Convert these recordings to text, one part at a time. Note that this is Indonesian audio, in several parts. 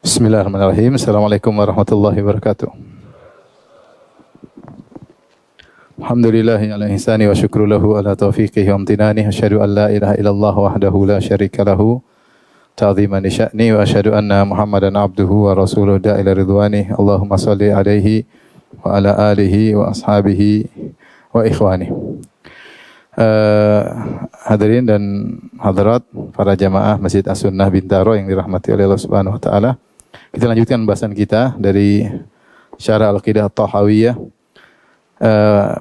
Bismillahirrahmanirrahim. Assalamualaikum warahmatullahi wabarakatuh. Alhamdulillahi ala ihsani wa syukru lahu ala taufiqihi wa amtinani. Asyhadu an la ilaha illallah wahdahu la syarika lahu ta'ziman li sya'ni wa asyhadu anna Muhammadan abduhu wa rasuluhu da'ila ridwani. Allahumma shalli alaihi wa ala alihi wa ashabihi wa ikhwani. Hadirin dan hadirat para jamaah Masjid As-Sunnah Bintaro yang dirahmati oleh Allah Subhanahu wa taala. Kita lanjutkan pembahasan kita dari Syarah Al-Aqidah At-Tahawiyah.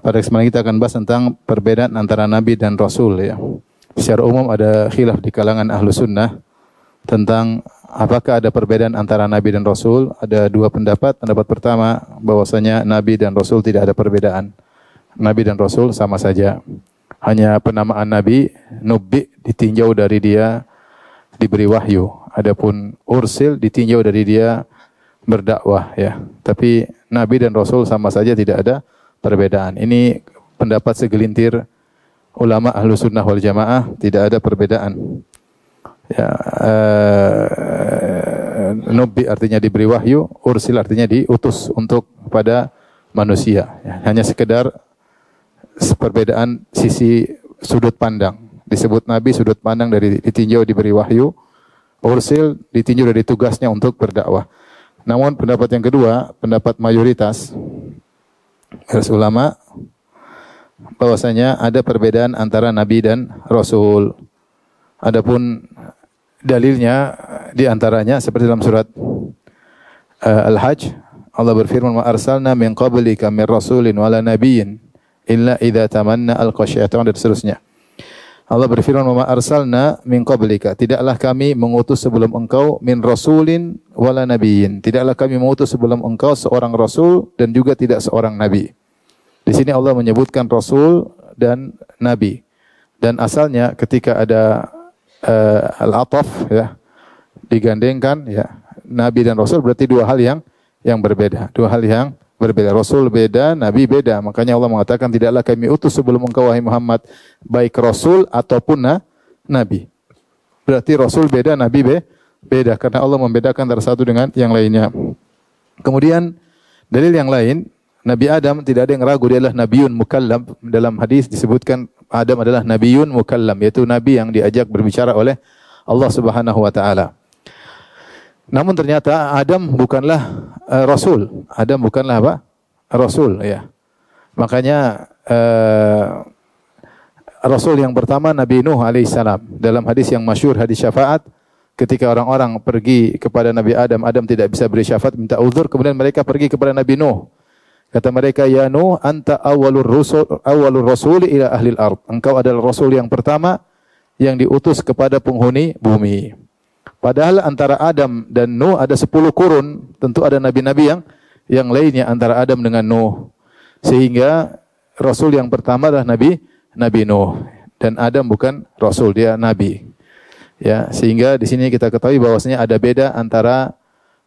Pada kesempatan kita akan bahas tentang perbedaan antara nabi dan rasul ya. Secara umum ada khilaf di kalangan ahlu sunnah tentang apakah ada perbedaan antara nabi dan rasul. Ada dua pendapat. Pendapat pertama bahwasanya nabi dan rasul tidak ada perbedaan. Nabi dan rasul sama saja. Hanya penamaan nabi, nubbi ditinjau dari dia diberi wahyu. Adapun ursil ditinjau dari dia berdakwah ya. Tapi nabi dan rasul sama saja, tidak ada perbedaan. Ini pendapat segelintir ulama ahlu sunnah wal jamaah, tidak ada perbedaan. Ya, nubbi artinya diberi wahyu, ursil artinya diutus untuk kepada manusia. Ya, hanya sekedar perbedaan sisi sudut pandang. Disebut nabi sudut pandang dari ditinjau diberi wahyu, ursil ditinjau dari tugasnya untuk berdakwah. Namun pendapat yang kedua, pendapat mayoritas ulama bahwasanya ada perbedaan antara nabi dan rasul. Adapun dalilnya di antaranya seperti dalam surat Al-Hajj, Allah berfirman, "Wa arsalna min qablika min rasulin wala nabiyyin illa idza tamanna alqa syaitan," dan seterusnya. Allah berfirman, "Wa arsalna min qablika," tidaklah kami mengutus sebelum engkau, min rasulin wala nabiyyin, tidaklah kami mengutus sebelum engkau seorang rasul dan juga tidak seorang nabi. Di sini Allah menyebutkan rasul dan nabi. Dan asalnya ketika ada al-ataf ya, digandengkan ya, nabi dan rasul berarti dua hal yang berbeda, dua hal yang berbeda. Rasul beda, nabi beda. Makanya Allah mengatakan, tidaklah kami utus sebelum engkau wahai Muhammad baik rasul ataupun nabi. Berarti rasul beda, nabi beda, karena Allah membedakan antara satu dengan yang lainnya. Kemudian dalil yang lain, Nabi Adam tidak ada yang ragu dia adalah nabiyun mukallam. Dalam hadis disebutkan Adam adalah nabiyun mukallam, yaitu nabi yang diajak berbicara oleh Allah Subhanahu wa taala. Namun ternyata Adam bukanlah rasul. Adam bukanlah apa? Rasul ya. Makanya rasul yang pertama Nabi Nuh alaihissalam. Dalam hadis yang masyhur, hadis syafaat, ketika orang-orang pergi kepada Nabi Adam, Adam tidak bisa beri syafaat, minta uzur, kemudian mereka pergi kepada Nabi Nuh. Kata mereka, "Ya Nuh, anta awwalur rasul ila ahlil ard." Engkau adalah rasul yang pertama yang diutus kepada penghuni bumi. Padahal antara Adam dan Nuh ada 10 kurun. Tentu ada nabi-nabi yang lainnya antara Adam dengan Nuh. Sehingga rasul yang pertama adalah Nabi Nuh, dan Adam bukan rasul, dia nabi. Ya, sehingga di sini kita ketahui bahwasanya ada beda antara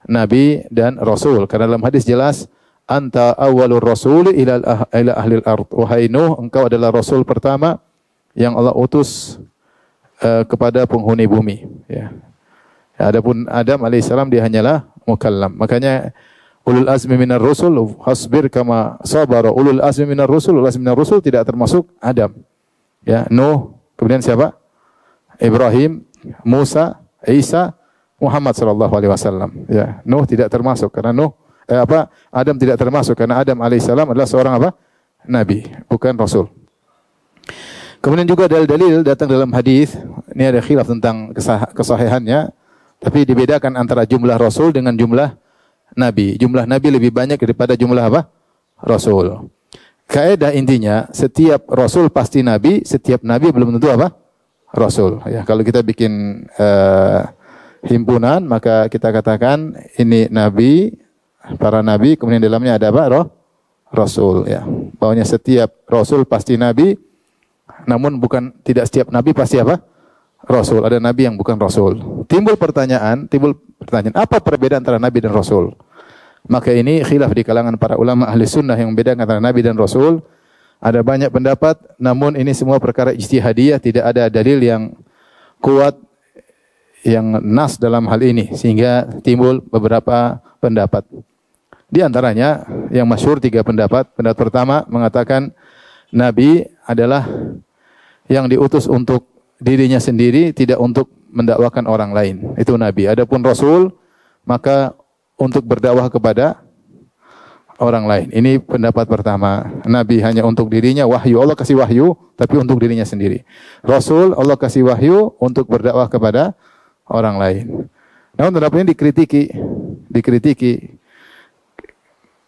nabi dan rasul. Karena dalam hadis jelas, "Anta awwalur rasul ila ahlil ard." Wahai Nuh, engkau adalah rasul pertama yang Allah utus kepada penghuni bumi. Ya. Adapun Adam alaihissalam dia hanyalah mukallam. Makanya ulul azmi minar rusul hasbir kama sabara ulul azmi minar rusul. Ulul azmi minar rusul tidak termasuk Adam. Ya, Nuh, kemudian siapa? Ibrahim, Musa, Isa, Muhammad sallallahu alaihi wasallam. Ya, Nuh tidak termasuk karena Adam tidak termasuk karena Adam alaihissalam adalah seorang apa? Nabi, bukan rasul. Kemudian juga dalil-dalil datang dalam hadis. Ini ada khilaf tentang kesahihannya. Tapi dibedakan antara jumlah rasul dengan jumlah nabi. Jumlah nabi lebih banyak daripada jumlah apa? Rasul. Kaidah intinya, setiap rasul pasti nabi, setiap nabi belum tentu apa? Rasul. Ya, kalau kita bikin himpunan, maka kita katakan ini nabi, para nabi, kemudian dalamnya ada apa? Rasul. Ya. Bahwanya setiap rasul pasti nabi, namun tidak setiap nabi pasti apa? Rasul. Ada nabi yang bukan rasul. Timbul pertanyaan, apa perbedaan antara nabi dan rasul? Maka ini khilaf di kalangan para ulama ahli sunnah yang membedakan antara nabi dan rasul. Ada banyak pendapat, namun ini semua perkara ijtihadiyah, tidak ada dalil yang kuat yang nas dalam hal ini sehingga timbul beberapa pendapat. Di antaranya yang masyhur 3 pendapat. Pendapat pertama mengatakan nabi adalah yang diutus untuk dirinya sendiri, tidak untuk mendakwakan orang lain. Itu nabi. Adapun rasul maka untuk berdakwah kepada orang lain. Ini pendapat pertama. Nabi hanya untuk dirinya, wahyu. Allah kasih wahyu, tapi untuk dirinya sendiri. Rasul, Allah kasih wahyu untuk berdakwah kepada orang lain. Namun pendapat ini dikritiki.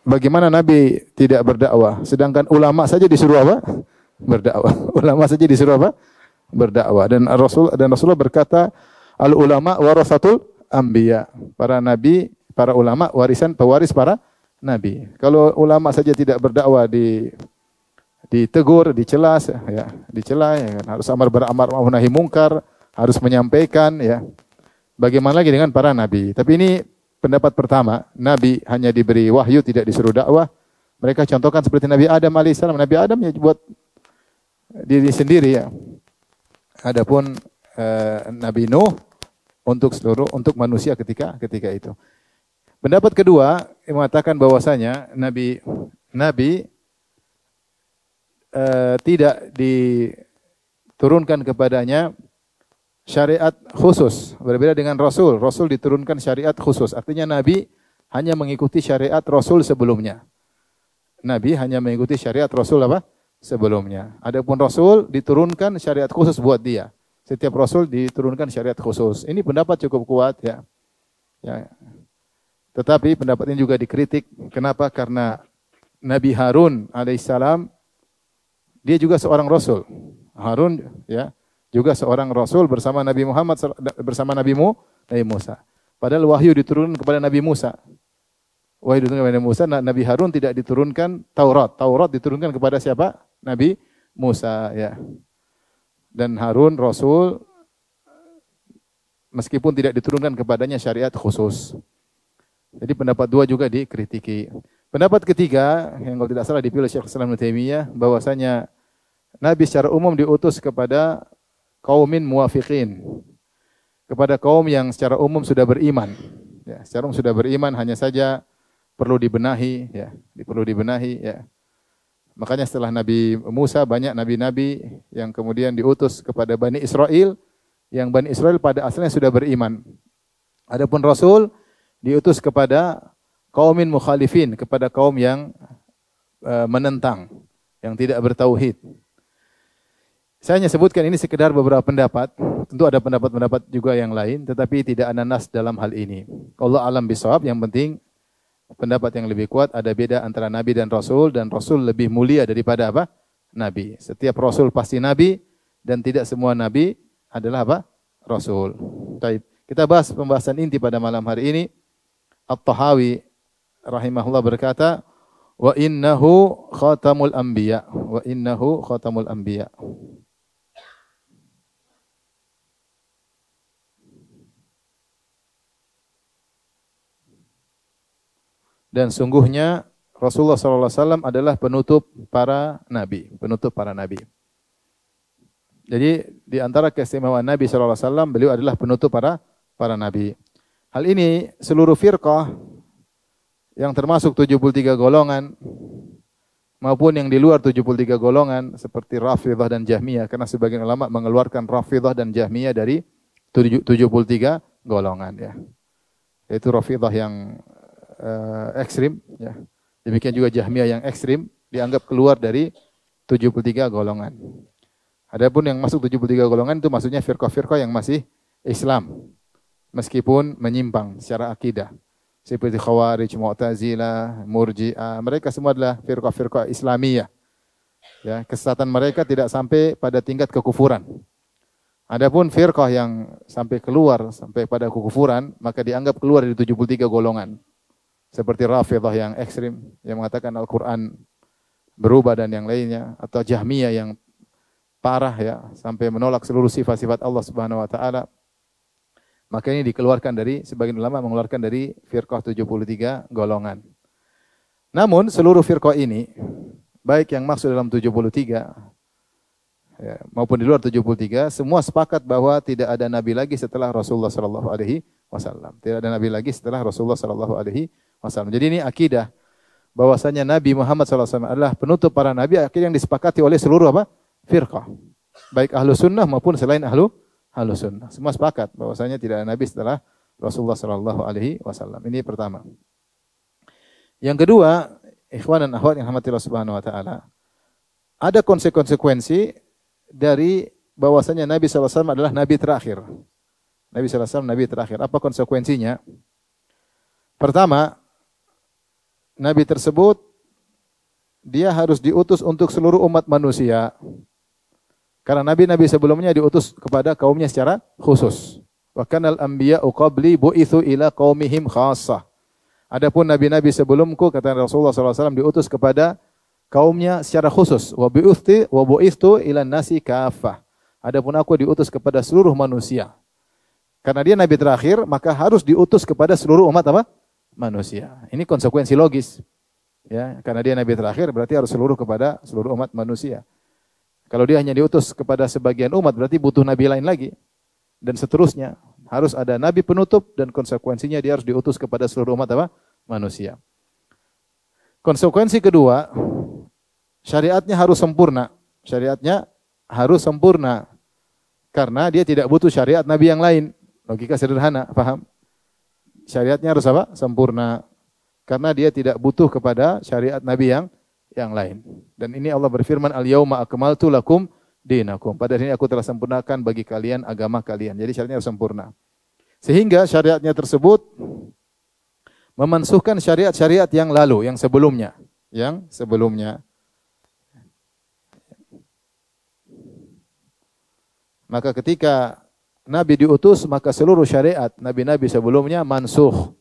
Bagaimana Nabi tidak berdakwah? Sedangkan ulama saja disuruh apa? Berdakwah. Ulama saja disuruh apa? Berdakwah. Dan Rasulullah berkata, al ulama warasatul anbiya. Para nabi, para ulama pewaris para nabi. Kalau ulama saja tidak berdakwah ditegur, dicela ya, ya kan? Harus amar ma'ruf nahi mungkar, harus menyampaikan ya. Bagaimana lagi dengan para nabi? Tapi ini pendapat pertama, nabi hanya diberi wahyu, tidak disuruh dakwah. Mereka contohkan seperti Nabi Adam alaihissalam. Nabi Adam ya buat diri sendiri ya. Adapun Nabi Nuh untuk manusia ketika itu. Pendapat kedua yang mengatakan bahwasanya nabi tidak diturunkan kepadanya syariat khusus, berbeda dengan Rasul. Rasul diturunkan syariat khusus. Artinya Nabi hanya mengikuti syariat Rasul sebelumnya. Nabi hanya mengikuti syariat Rasul apa? Sebelumnya. Adapun Rasul diturunkan syariat khusus buat dia. Setiap Rasul diturunkan syariat khusus. Ini pendapat cukup kuat ya. Tetapi pendapat ini juga dikritik. Kenapa? Karena Nabi Harun alaihissalam dia juga seorang Rasul. Harun ya juga seorang Rasul bersama Nabi Muhammad, bersama Nabi Musa. Padahal wahyu diturunkan kepada Nabi Musa. Wahyu diturunkan kepada Nabi Musa, Nabi Harun tidak diturunkan Taurat. Taurat diturunkan kepada siapa? Nabi Musa ya. Dan Harun Rasul meskipun tidak diturunkan kepadanya syariat khusus. Jadi pendapat dua juga dikritiki. Pendapat ketiga yang kalau tidak salah dipilih Syekh Islam Ibnu Taimiyah bahwasanya Nabi secara umum diutus kepada kaumin muwafiqin, kepada kaum yang secara umum sudah beriman. Ya, secara umum sudah beriman, hanya saja perlu dibenahi. Ya, perlu dibenahi. Ya. Makanya setelah Nabi Musa banyak nabi-nabi yang kemudian diutus kepada Bani Israel, yang Bani Israel pada asalnya sudah beriman. Adapun Rasul diutus kepada kaumin mukhalifin, kepada kaum yang menentang, yang tidak bertauhid. Saya hanya sebutkan ini sekedar beberapa pendapat. Tentu ada pendapat-pendapat juga yang lain, tetapi tidak ada nas dalam hal ini. Allah alam bisawab, yang penting pendapat yang lebih kuat ada beda antara Nabi dan Rasul lebih mulia daripada apa? Nabi. Setiap Rasul pasti Nabi dan tidak semua Nabi adalah apa? Rasul. Baik. Kita bahas pembahasan inti pada malam hari ini. At-Tahawi rahimahullah berkata, wa innahu khatamul anbiya. Wa innahu khatamul anbiya. Dan sungguhnya Rasulullah SAW adalah penutup para nabi. Penutup para nabi. Jadi di antara keistimewaan Nabi SAW, beliau adalah penutup para nabi. Hal ini seluruh firqah yang termasuk 73 golongan maupun yang di luar 73 golongan seperti Rafidhah dan Jahmiyah, karena sebagian ulama mengeluarkan Rafidhah dan Jahmiyah dari 73 golongan ya. Yaitu Rafidhah yang ekstrim ya. Demikian juga Jahmiyah yang ekstrim dianggap keluar dari 73 golongan. Adapun yang masuk 73 golongan itu maksudnya firqah-firqah yang masih Islam meskipun menyimpang secara akidah. Seperti Khawarij, Mu'tazilah, Murji'ah, mereka semua adalah firqah-firqah Islamiyah. Ya, kesesatan mereka tidak sampai pada tingkat kekufuran. Adapun firqah yang sampai keluar sampai pada kekufuran, maka dianggap keluar dari 73 golongan. Seperti Rafidhah yang ekstrim, yang mengatakan Al-Quran berubah dan yang lainnya. Atau Jahmiyah yang parah ya, sampai menolak seluruh sifat-sifat Allah Subhanahu Wa Taala. Maka ini dikeluarkan dari, sebagian ulama mengeluarkan dari firqah 73 golongan. Namun seluruh firqah ini, baik yang masuk dalam 73 ya, maupun di luar 73, semua sepakat bahwa tidak ada nabi lagi setelah Rasulullah sallallahu alaihi wasallam. Tidak ada nabi lagi setelah Rasulullah sallallahu alaihi wasallam. Jadi ini akidah bahwasanya Nabi Muhammad sallallahu alaihi wasallam adalah penutup para nabi, akidah yang disepakati oleh seluruh apa? Firqah. Baik ahlu sunnah maupun selain ahlu sunnah. Semua sepakat bahwasanya tidak ada nabi setelah Rasulullah sallallahu alaihi wasallam. Ini pertama. Yang kedua, ikhwan dan akhwat yang dirahmati Allah Subhanahu wa taala, ada konsekuensi dari bahwasanya Nabi sallallahu alaihi wasallam adalah nabi terakhir. Nabi sallallahu alaihi wasallam nabi terakhir. Apa konsekuensinya? Pertama, nabi tersebut dia harus diutus untuk seluruh umat manusia. Karena nabi-nabi sebelumnya diutus kepada kaumnya secara khusus. Wa kanal anbiya'u qabli bu'itsu ila qaumihim khassah. Adapun nabi-nabi sebelumku, kata Rasulullah SAW, diutus kepada kaumnya secara khusus. Wa bu'itsu ila nasi kaffah. Adapun aku diutus kepada seluruh manusia. Karena dia nabi terakhir, maka harus diutus kepada seluruh umat apa? Manusia. Ini konsekuensi logis. Ya, karena dia nabi terakhir berarti harus kepada seluruh umat manusia. Kalau dia hanya diutus kepada sebagian umat berarti butuh nabi lain lagi. Dan seterusnya. Harus ada nabi penutup dan konsekuensinya dia harus diutus kepada seluruh umat apa? Manusia. Konsekuensi kedua, syariatnya harus sempurna. Syariatnya harus sempurna. Karena dia tidak butuh syariat nabi yang lain. Logika sederhana, paham? Syariatnya harus apa? Sempurna. Karena dia tidak butuh kepada syariat nabi yang lain. Dan ini Allah berfirman, Al-yauma akmaltu lakum dinakum. Pada hari ini aku telah sempurnakan bagi kalian agama kalian. Jadi syariatnya harus sempurna. Sehingga syariatnya tersebut memansuhkan syariat-syariat yang lalu, yang sebelumnya. Maka ketika Nabi diutus, maka seluruh syariat Nabi-Nabi sebelumnya mansuh.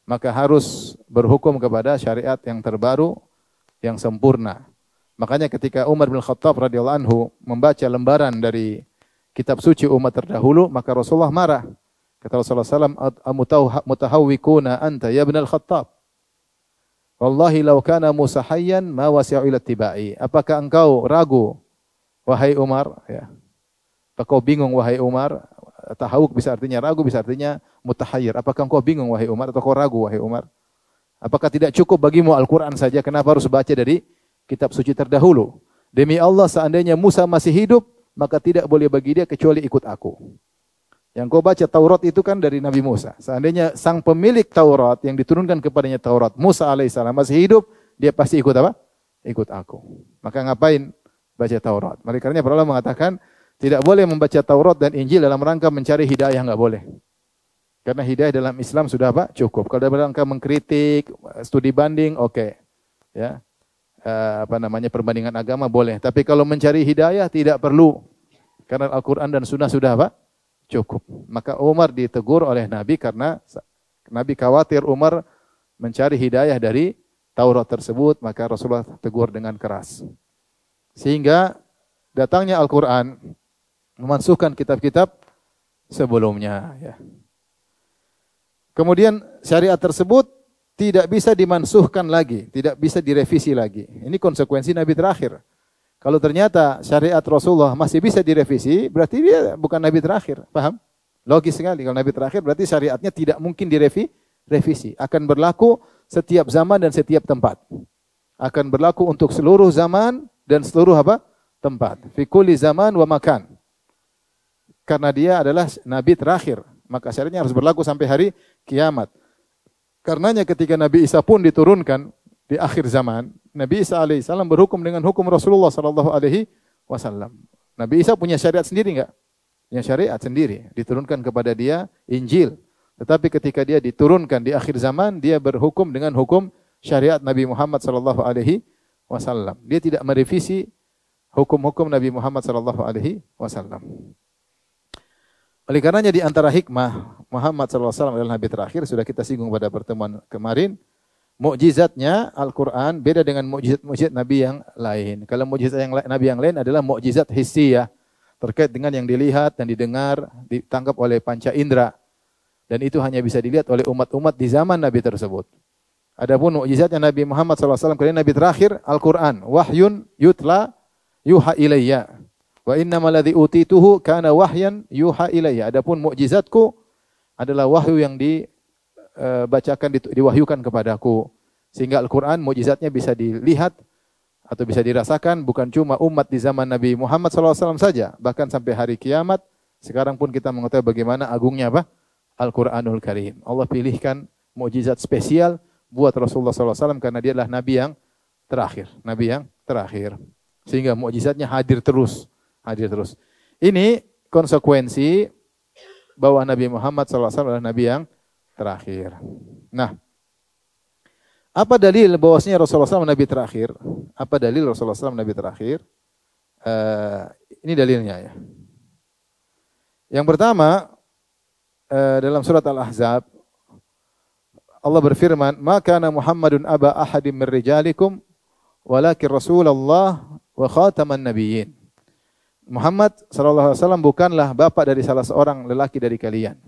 Maka harus berhukum kepada syariat yang terbaru, yang sempurna. Makanya ketika Umar bin Khattab radhiyallahu anhu membaca lembaran dari kitab suci umat terdahulu, maka Rasulullah marah. Kata Rasulullah SAW, mutahawwikuna anta ya ibn al-Khattab. Wallahi law kana Musa hayyan ma wasi'u ila tibai. Apakah engkau ragu, wahai Umar? Ya. Apakah kau bingung, wahai Umar? Tahawuk bisa artinya ragu, bisa artinya mutahayyir. Apakah engkau bingung, wahai Umar? Atau kau ragu, wahai Umar? Apakah tidak cukup bagimu Al-Quran saja? Kenapa harus baca dari kitab suci terdahulu? Demi Allah, seandainya Musa masih hidup, maka tidak boleh bagi dia kecuali ikut aku. Yang kau baca Taurat itu kan dari Nabi Musa. Seandainya sang pemilik Taurat yang diturunkan kepadanya Taurat, Musa alaihissalam masih hidup, dia pasti ikut apa? Ikut aku. Maka ngapain baca Taurat? Oleh karenanya para ulama mengatakan tidak boleh membaca Taurat dan Injil dalam rangka mencari hidayah, enggak boleh. Karena hidayah dalam Islam sudah apa? Cukup. Kalau dalam rangka mengkritik, studi banding, oke. Ya. Perbandingan agama boleh. Tapi kalau mencari hidayah tidak perlu. Karena Al-Quran dan Sunnah sudah apa? Cukup. Maka Umar ditegur oleh Nabi karena Nabi khawatir Umar mencari hidayah dari Taurat tersebut, maka Rasulullah tegur dengan keras. Sehingga datangnya Al-Quran memansuhkan kitab-kitab sebelumnya. Ya. Kemudian syariat tersebut tidak bisa dimansuhkan lagi, tidak bisa direvisi lagi. Ini konsekuensi Nabi terakhir. Kalau ternyata syariat Rasulullah masih bisa direvisi, berarti dia bukan Nabi terakhir. Paham? Logis sekali. Kalau Nabi terakhir berarti syariatnya tidak mungkin direvisi. Akan berlaku setiap zaman dan setiap tempat. Akan berlaku untuk seluruh zaman dan seluruh apa? Tempat. Fi kulli zaman wa makan. Karena dia adalah Nabi terakhir. Maka syariatnya harus berlaku sampai hari kiamat. Karenanya ketika Nabi Isa pun diturunkan di akhir zaman, Nabi Isa alaihissalam berhukum dengan hukum Rasulullah sallallahu alaihi wasallam. Nabi Isa punya syariat sendiri enggak? Punya syariat sendiri, diturunkan kepada dia Injil. Tetapi ketika dia diturunkan di akhir zaman, dia berhukum dengan hukum syariat Nabi Muhammad sallallahu alaihi wasallam. Dia tidak merevisi hukum-hukum Nabi Muhammad sallallahu alaihi wasallam. Oleh karenanya di antara hikmah Muhammad sallallahu alaihi wasallam adalah nabi terakhir, sudah kita singgung pada pertemuan kemarin. Mukjizatnya Al-Quran beda dengan mukjizat nabi yang lain. Kalau mukjizat nabi yang lain adalah mukjizat hissiyah, terkait dengan yang dilihat dan didengar, ditangkap oleh panca indera. Dan itu hanya bisa dilihat oleh umat-umat di zaman nabi tersebut. Adapun mukjizatnya Nabi Muhammad sallallahu alaihi wasallam, nabi terakhir, Al-Quran, wahyun yutla yuha ilayya. Wa innamal ladzi utituhu kana wahyan yuha ilayya. Adapun mukjizatku adalah wahyu yang dibacakan, diwahyukan kepadaku. Sehingga Al-Quran mukjizatnya bisa dilihat atau bisa dirasakan bukan cuma umat di zaman Nabi Muhammad SAW saja, bahkan sampai hari kiamat. Sekarang pun kita mengetahui bagaimana agungnya apa? Al-Quranul Karim. Allah pilihkan mukjizat spesial buat Rasulullah SAW karena dia adalah Nabi yang terakhir. Nabi yang terakhir. Sehingga mukjizatnya hadir terus. Hadir terus. Ini konsekuensi bahwa Nabi Muhammad SAW adalah Nabi yang terakhir. Nah, apa dalil bahwasanya Rasulullah SAW Nabi terakhir? Apa dalil Rasulullah SAW Nabi terakhir? Ini dalilnya ya. Yang pertama, dalam surat Al-Ahzab, Allah berfirman, "Ma kana Muhammadun aba ahadin min rijalikum, walakin Rasulullah wa khataman nabiyyin." Muhammad SAW bukanlah bapak dari salah seorang lelaki dari kalian,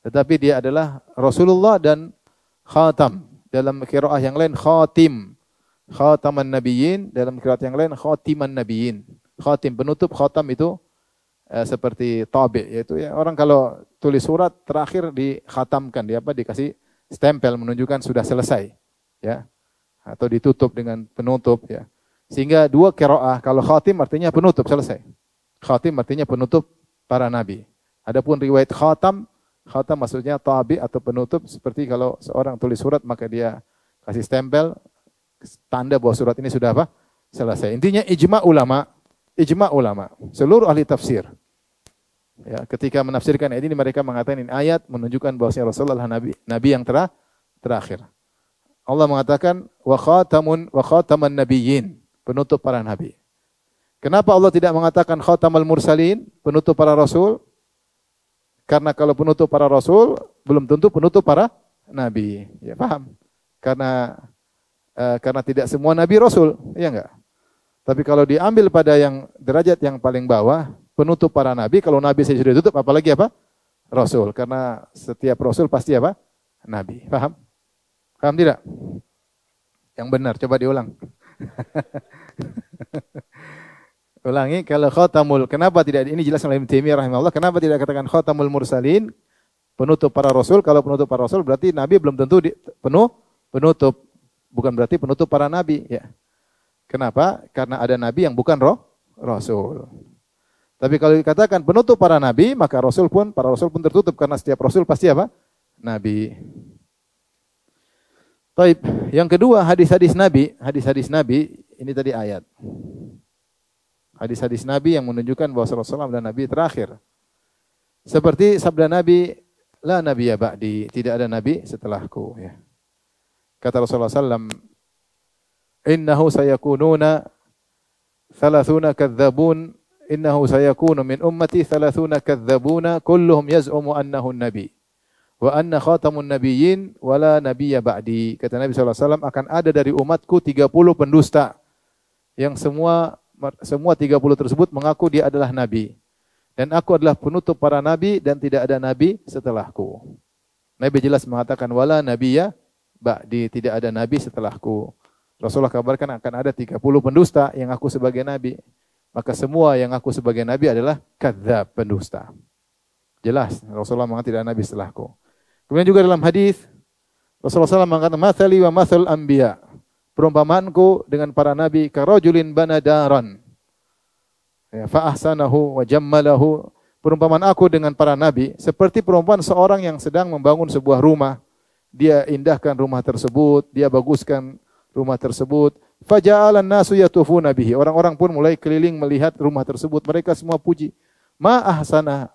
tetapi dia adalah Rasulullah dan khatam. Dalam qiraah yang lain khatim, khataman nabiyyin. Dalam qiraat yang lain khatiman nabiyyin. Khatim penutup, khatam itu seperti tabi, yaitu ya, orang kalau tulis surat terakhir dikhatamkan, dia apa, dikasih stempel menunjukkan sudah selesai, ya, atau ditutup dengan penutup, ya. Sehingga dua qiraah, kalau khatim artinya penutup, selesai. Khatim artinya penutup para nabi. Adapun riwayat khatam maksudnya tabi atau penutup, seperti kalau seorang tulis surat maka dia kasih stempel tanda bahwa surat ini sudah apa? Selesai. Intinya ijma' ulama, seluruh ahli tafsir. Ya, ketika menafsirkan ayat ini mereka mengatakan ini ayat menunjukkan bahwasanya Rasulullah nabi yang terakhir. Allah mengatakan wa khataman nabiyyin, penutup para nabi. Kenapa Allah tidak mengatakan khatamal mursalin, penutup para rasul? Karena kalau penutup para rasul belum tentu penutup para nabi. Ya, paham? Karena tidak semua nabi rasul, ya enggak? Tapi kalau diambil pada yang derajat yang paling bawah, penutup para nabi, kalau nabi saja sudah tutup, apalagi apa? Rasul. Karena setiap rasul pasti apa? Nabi. Paham? Paham tidak? Yang benar, coba diulang. Ulangi, kalau khatamul, kenapa tidak, ini jelas oleh Ibnu Taimiyah rahimahullah, kenapa tidak katakan khatamul mursalin, penutup para rasul? Kalau penutup para rasul berarti nabi belum tentu penutup, bukan berarti penutup para nabi, ya. Kenapa? Karena ada nabi yang bukan rasul. Tapi kalau dikatakan penutup para nabi, maka para rasul pun tertutup karena setiap rasul pasti apa? Nabi. Baik, yang kedua hadis-hadis nabi, ini tadi ayat. Hadis-hadis Nabi yang menunjukkan bahwa Rasulullah adalah Nabi terakhir. Seperti sabda Nabi, la nabiyya ba'di, tidak ada Nabi setelahku. Ya. Kata Rasulullah SAW, innahu sayakununa thalathuna kadzabun, innahu sayakunu min ummati thalathuna kadzabuna, kulluhum yaz'umu annahu nabi. Wa anna khatamun nabiyyin, wa la nabiyya ba'di. Kata Nabi SAW, akan ada dari umatku 30 pendusta, yang semua 30 tersebut mengaku dia adalah nabi. Dan aku adalah penutup para nabi dan tidak ada nabi setelahku. Nabi jelas mengatakan wala nabiyya ba'di, tidak ada nabi setelahku. Rasulullah kabarkan akan ada 30 pendusta yang aku sebagai nabi. Maka semua yang aku sebagai nabi adalah kadzab, pendusta. Jelas Rasulullah mengatakan tidak ada nabi setelahku. Kemudian juga dalam hadis Rasulullah SAW mengatakan matsali wa matsal anbiya. Perumpamaanku dengan para nabi karajulin banadaran, ya, fa ahsanahu wa jammalahu. Perumpamaan aku dengan para nabi seperti perumpamaan seorang yang sedang membangun sebuah rumah. Dia indahkan rumah tersebut, dia baguskan rumah tersebut. Faja'alan nasu yatufuna bihi. Orang-orang pun mulai keliling melihat rumah tersebut. Mereka semua puji. Ma ahsanaha,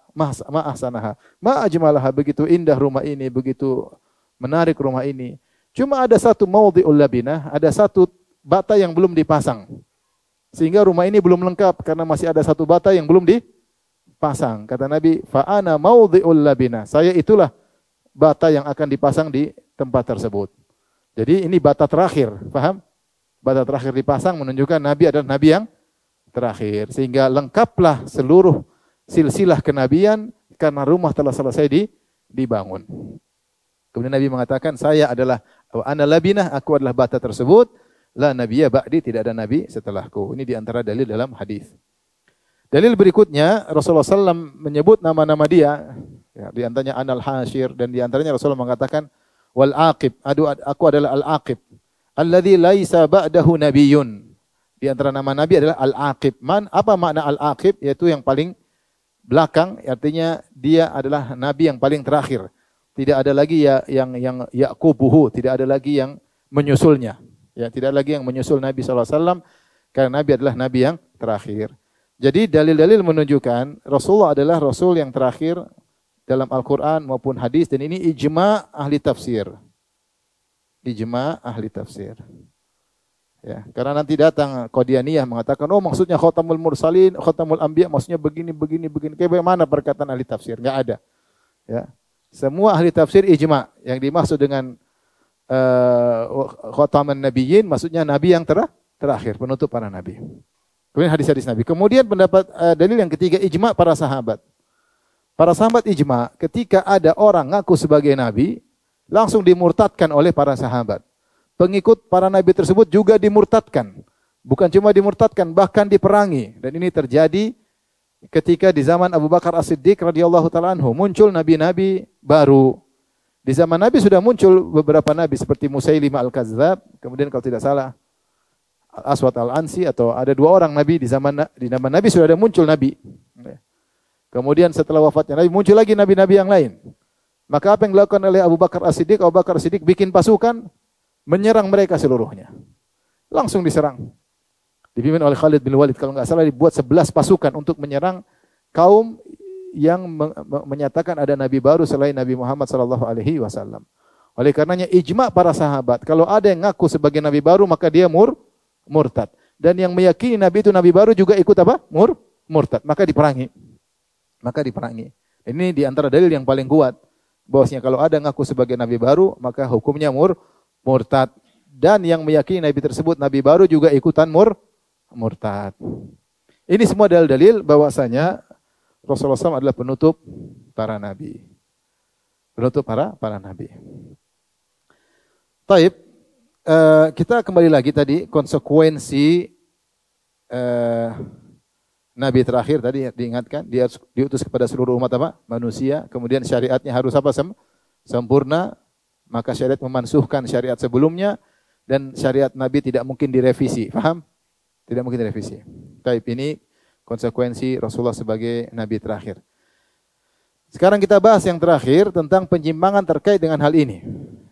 ma ajmalaha, begitu indah rumah ini, begitu menarik rumah ini. Cuma ada satu maudhi'ul labinah, ada satu bata yang belum dipasang. Sehingga rumah ini belum lengkap karena masih ada satu bata yang belum dipasang. Kata Nabi, fa ana maudhi'ul labinah. Saya itulah bata yang akan dipasang di tempat tersebut. Jadi ini bata terakhir, paham? Bata terakhir dipasang menunjukkan Nabi adalah Nabi yang terakhir. Sehingga lengkaplah seluruh silsilah kenabian karena rumah telah selesai dibangun. Kemudian Nabi mengatakan, saya adalah ana labinah, aku adalah bata tersebut. La nabiyya ba'di, tidak ada nabi setelahku. Ini di antara dalil dalam hadis. Dalil berikutnya Rasulullah SAW menyebut nama-nama dia, ya, di antaranya Anal Hasyir, dan di antaranya Rasulullah mengatakan wal aqib, aku adalah al aqib, alladzi laisa ba'dahu nabiyyun. Di antara nama nabi adalah al aqib. Apa makna al aqib? Yaitu yang paling belakang, artinya dia adalah nabi yang paling terakhir. Tidak ada lagi yang yaqubuhu, tidak ada lagi yang menyusulnya. Ya, tidak lagi yang menyusul Nabi SAW, karena Nabi adalah nabi yang terakhir. Jadi dalil-dalil menunjukkan Rasulullah adalah Rasul yang terakhir dalam Al-Quran maupun hadis, dan ini ijma' ahli tafsir. Ijma' ahli tafsir. Ya, karena nanti datang Qadianiyah mengatakan, oh maksudnya Khatamul Mursalin, Khatamul Anbiya, maksudnya begini. Kayak bagaimana perkataan ahli tafsir? Enggak ada. Ya. Semua ahli tafsir ijma'. Yang dimaksud dengan Khataman Nabiyyin, maksudnya Nabi yang terakhir, penutup para Nabi. Kemudian hadis-hadis Nabi. Kemudian pendapat dalil yang ketiga, ijma' para sahabat. Para sahabat ijma', ketika ada orang ngaku sebagai Nabi, langsung dimurtadkan oleh para sahabat. Pengikut para Nabi tersebut juga dimurtadkan. Bukan cuma dimurtadkan, bahkan diperangi. Dan ini terjadi ketika di zaman Abu Bakar As-Siddiq radhiyallahu ta'ala anhu, muncul nabi-nabi baru. Di zaman Nabi sudah muncul beberapa nabi seperti Musailimah Al-Kadzdzab, kemudian kalau tidak salah Al-Aswad Al-Ansi, atau ada dua orang nabi di zaman Nabi sudah ada muncul nabi. Kemudian setelah wafatnya Nabi muncul lagi nabi-nabi yang lain. Maka apa yang dilakukan oleh Abu Bakar As-Siddiq? Abu Bakar As-Siddiq bikin pasukan menyerang mereka seluruhnya. Langsung diserang. Dipimpin oleh Khalid bin Walid, kalau enggak salah dibuat 11 pasukan untuk menyerang kaum yang menyatakan ada nabi baru selain Nabi Muhammad sallallahu alaihi wasallam. Oleh karenanya ijma' para sahabat, kalau ada yang ngaku sebagai nabi baru maka dia murtad. Dan yang meyakini nabi itu nabi baru juga ikut apa? Murtad. Maka diperangi. Ini di antara dalil yang paling kuat. Bahwasanya kalau ada yang ngaku sebagai nabi baru, maka hukumnya murtad. Dan yang meyakini nabi tersebut nabi baru juga ikutan murtad. Ini semua dalil-dalil bahwasanya Rasulullah SAW adalah penutup para nabi. Penutup para nabi. Taib, kita kembali lagi tadi konsekuensi nabi terakhir tadi diingatkan, dia diutus kepada seluruh umat apa? Manusia. Kemudian syariatnya harus apa? Sempurna. Maka syariat memansuhkan syariat sebelumnya, dan syariat nabi tidak mungkin direvisi. Paham? Tidak mungkin direvisi. Taib, ini konsekuensi Rasulullah sebagai nabi terakhir. Sekarang kita bahas yang terakhir tentang penyimpangan terkait dengan hal ini.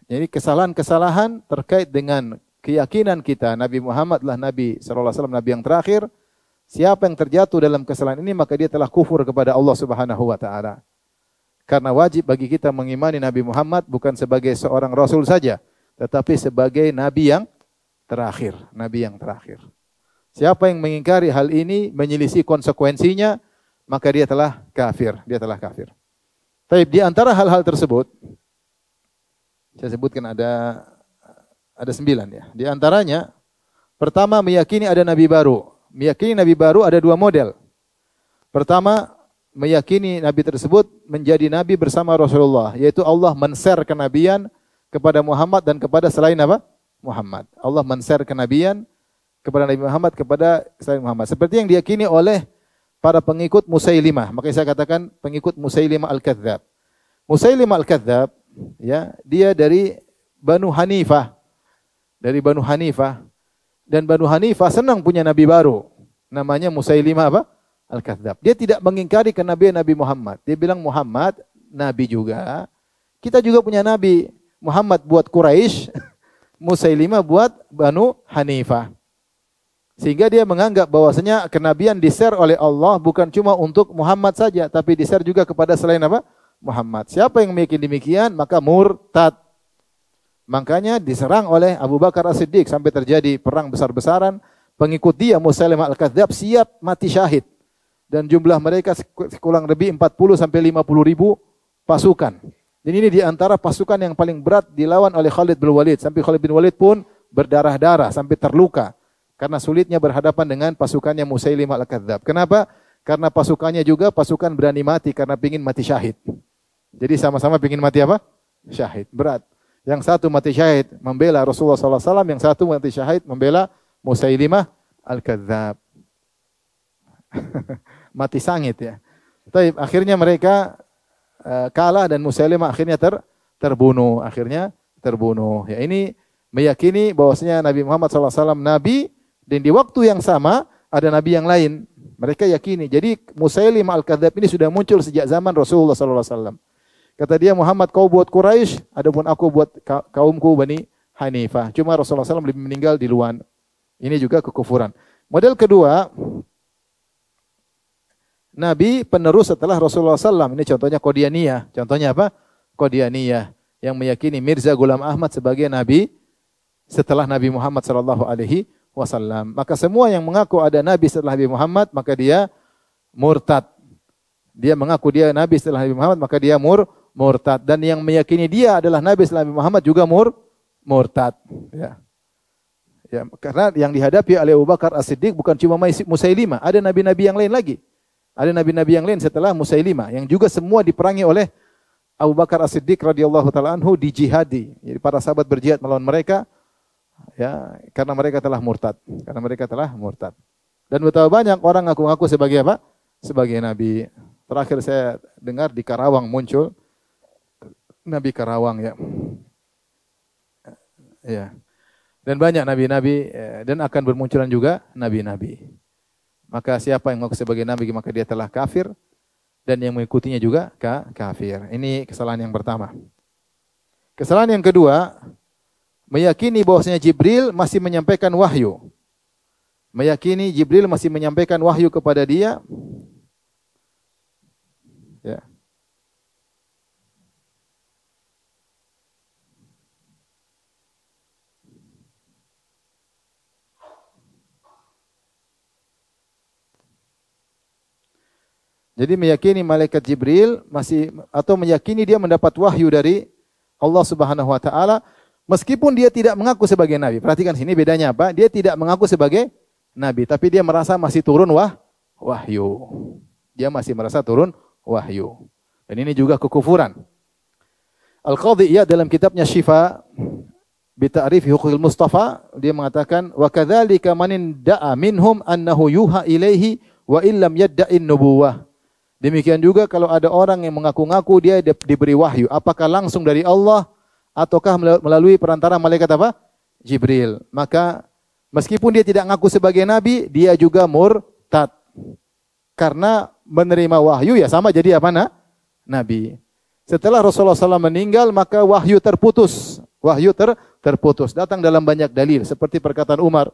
Jadi kesalahan-kesalahan terkait dengan keyakinan kita Nabi Muhammad adalah Nabi sallallahu alaihi wasallam, nabi yang terakhir. Siapa yang terjatuh dalam kesalahan ini maka dia telah kufur kepada Allah Subhanahu wa taala. Karena wajib bagi kita mengimani Nabi Muhammad bukan sebagai seorang rasul saja, tetapi sebagai nabi yang terakhir, nabi yang terakhir. Siapa yang mengingkari hal ini, menyelisih konsekuensinya, maka dia telah kafir. Tapi di antara hal-hal tersebut, saya sebutkan ada 9 ya. Di antaranya, pertama meyakini ada nabi baru. Meyakini nabi baru ada 2 model. Pertama, meyakini nabi tersebut menjadi nabi bersama Rasulullah, yaitu Allah men-share kenabian kepada Muhammad dan kepada selain apa? Muhammad. Allah men-share kenabian kepada Nabi Muhammad, kepada selain Muhammad. Seperti yang diyakini oleh para pengikut Musailimah. Makanya saya katakan pengikut Musailimah Al-Kadzdzab. Musailimah Al-Kadzdzab, ya, dia dari Banu Hanifah. Dan Banu Hanifah senang punya nabi baru. Namanya Musailimah apa? Al-Kadzdzab. Dia tidak mengingkari kenabian Nabi Muhammad. Dia bilang Muhammad nabi juga. Kita juga punya nabi. Muhammad buat Quraisy, Musailimah buat Banu Hanifah. Sehingga dia menganggap bahwasanya kenabian di-share oleh Allah bukan cuma untuk Muhammad saja, tapi di-share juga kepada selain apa? Muhammad. Siapa yang meyakini demikian, maka murtad. Makanya diserang oleh Abu Bakar As-Siddiq sampai terjadi perang besar-besaran. Pengikut dia Musailimah Al-Kadzdzab siap mati syahid. Dan jumlah mereka kurang lebih 40 sampai 50 ribu pasukan. Dan ini di antara pasukan yang paling berat dilawan oleh Khalid bin Walid. Sampai Khalid bin Walid pun berdarah-darah sampai terluka. Karena sulitnya berhadapan dengan pasukannya Musailimah Al-Kadzdzab. Kenapa? Karena pasukannya juga pasukan berani mati karena ingin mati syahid. Jadi sama-sama ingin mati apa? Syahid. Berat. Yang satu mati syahid membela Rasulullah SAW, yang satu mati syahid membela Musailimah Al-Kadzdzab. mati sangit ya. Tapi akhirnya mereka kalah dan Musailimah akhirnya terbunuh. Akhirnya terbunuh. Ya, ini meyakini bahwasanya Nabi Muhammad SAW nabi dan di waktu yang sama ada nabi yang lain. Mereka yakini. Jadi Musailimah Al-Kadzdzab ini sudah muncul sejak zaman Rasulullah SAW. Kata dia, Muhammad kau buat Quraisy, adapun aku buat kaumku Bani Hanifah. Cuma Rasulullah SAW lebih meninggal di luar. Ini juga kekufuran. Model kedua, Nabi penerus setelah Rasulullah SAW. Ini contohnya Qadianiyah. Contohnya apa? Qadianiyah. Yang meyakini Mirza Ghulam Ahmad sebagai Nabi setelah Nabi Muhammad SAW. Maka semua yang mengaku ada Nabi setelah Nabi Muhammad, maka dia murtad. Dia mengaku dia Nabi setelah Nabi Muhammad, maka dia murtad. Dan yang meyakini dia adalah Nabi setelah Nabi Muhammad juga murtad. Ya. Ya, karena yang dihadapi oleh Abu Bakar As-Siddiq bukan cuma Musailimah, ada nabi-nabi yang lain lagi. Ada nabi-nabi yang lain setelah Musailimah yang juga semua diperangi oleh Abu Bakar As-Siddiq radhiyallahu taala anhu, dijihadi. Jadi para sahabat berjihad melawan mereka ya karena mereka telah murtad. Karena mereka telah murtad. Dan betapa banyak orang ngaku-ngaku sebagai apa? Sebagai nabi. Terakhir saya dengar di Karawang muncul Nabi Karawang ya. Ya. Dan banyak nabi-nabi dan akan bermunculan juga nabi-nabi. Maka siapa yang mengaku sebagai nabi maka dia telah kafir dan yang mengikutinya juga kafir. Ini kesalahan yang pertama. Kesalahan yang kedua, meyakini bahwasanya Jibril masih menyampaikan wahyu. Meyakini Jibril masih menyampaikan wahyu kepada dia. Ya. Jadi meyakini malaikat Jibril masih atau meyakini dia mendapat wahyu dari Allah Subhanahu wa taala meskipun dia tidak mengaku sebagai nabi. Perhatikan sini bedanya apa? Dia tidak mengaku sebagai nabi, tapi dia merasa masih turun wahyu. Dia masih merasa turun wahyu. Dan ini juga kekufuran. Al-Qadhi Iyad dalam kitabnya Syifa bi Ta'rif Huquqil Mustafa dia mengatakan wa kadzalika man da'a minhum annahu yuha ilaihi wa illam yadda'in nubuwah. Demikian juga kalau ada orang yang mengaku-ngaku dia diberi wahyu, apakah langsung dari Allah ataukah melalui perantara malaikat apa? Jibril. Maka meskipun dia tidak ngaku sebagai nabi, dia juga murtad. Karena menerima wahyu ya sama jadi apa nabi. Setelah Rasulullah SAW meninggal, maka wahyu terputus. Wahyu terputus. Datang dalam banyak dalil seperti perkataan Umar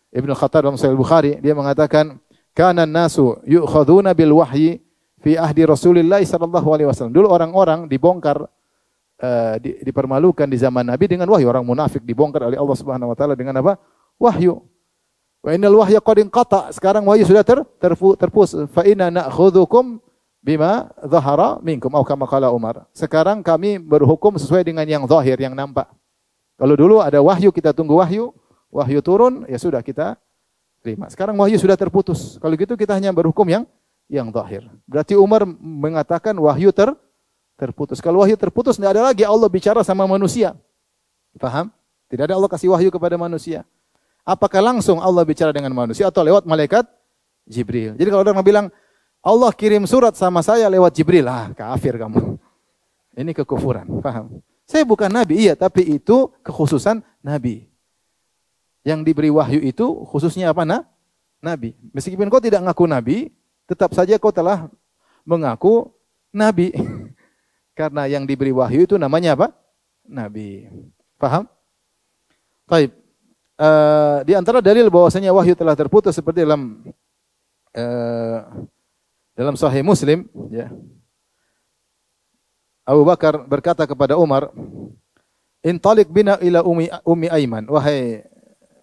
Ibn Khattab dalam Sahih Bukhari, dia mengatakan, "Kana an-nasu yu'khaduna bil wahyi fi ahdi Rasulillah sallallahu alaihi wasallam." Dulu orang-orang dibongkar dipermalukan di zaman Nabi dengan wahyu. Orang munafik dibongkar oleh Allah Subhanahu wa taala dengan apa? Wahyu. Wa innal wahya qad inqata. Sekarang wahyu sudah terputus. Fa inna na'khudhukum bima dhahara minkum atau kama qala Umar. Sekarang kami berhukum sesuai dengan yang zahir, yang nampak. Kalau dulu ada wahyu, kita tunggu wahyu turun, ya sudah kita terima. Sekarang wahyu sudah terputus. Kalau gitu kita hanya berhukum yang zahir. Berarti Umar mengatakan wahyu terputus. Kalau wahyu terputus, tidak ada lagi Allah bicara sama manusia. Paham? Tidak ada Allah kasih wahyu kepada manusia. Apakah langsung Allah bicara dengan manusia atau lewat malaikat Jibril? Jadi kalau orang bilang, Allah kirim surat sama saya lewat Jibril, kafir kamu. Ini kekufuran. Paham? Saya bukan nabi, iya, tapi itu kekhususan nabi. Yang diberi wahyu itu khususnya apa? Nabi. Meskipun kau tidak ngaku nabi, tetap saja kau telah mengaku nabi. Karena yang diberi wahyu itu namanya apa? Nabi. Paham? Baik. Di antara dalil bahwasanya wahyu telah terputus seperti dalam Sahih Muslim, ya. Abu Bakar berkata kepada Umar, "Intaliq bina ila ummi Aiman." Wahai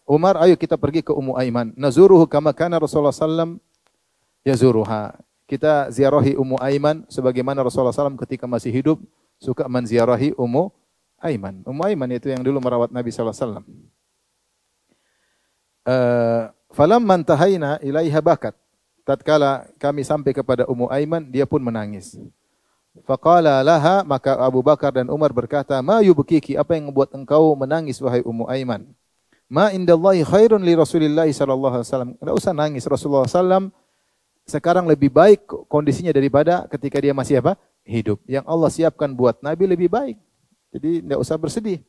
Umar, ayo kita pergi ke Ummu Aiman. Nazuruhu kama kana Rasulullah sallam yazuruha. Kita ziarahi Ummu Aiman sebagaimana Rasulullah SAW ketika masih hidup suka menziarahi Ummu Aiman. Ummu Aiman itu yang dulu merawat Nabi SAW. Falamma intahaina ilaiha bakat. Tatkala kami sampai kepada Ummu Aiman, dia pun menangis. Faqala laha, maka Abu Bakar dan Umar berkata, "Ma yubkiki, apa yang membuat engkau menangis wahai Ummu Aiman? Ma indallahi khairun li Rasulillah sallallahu alaihi wasallam." Enggak usah nangis, Rasulullah SAW sekarang lebih baik kondisinya daripada ketika dia masih apa? Hidup. Yang Allah siapkan buat Nabi lebih baik. Jadi tidak usah bersedih.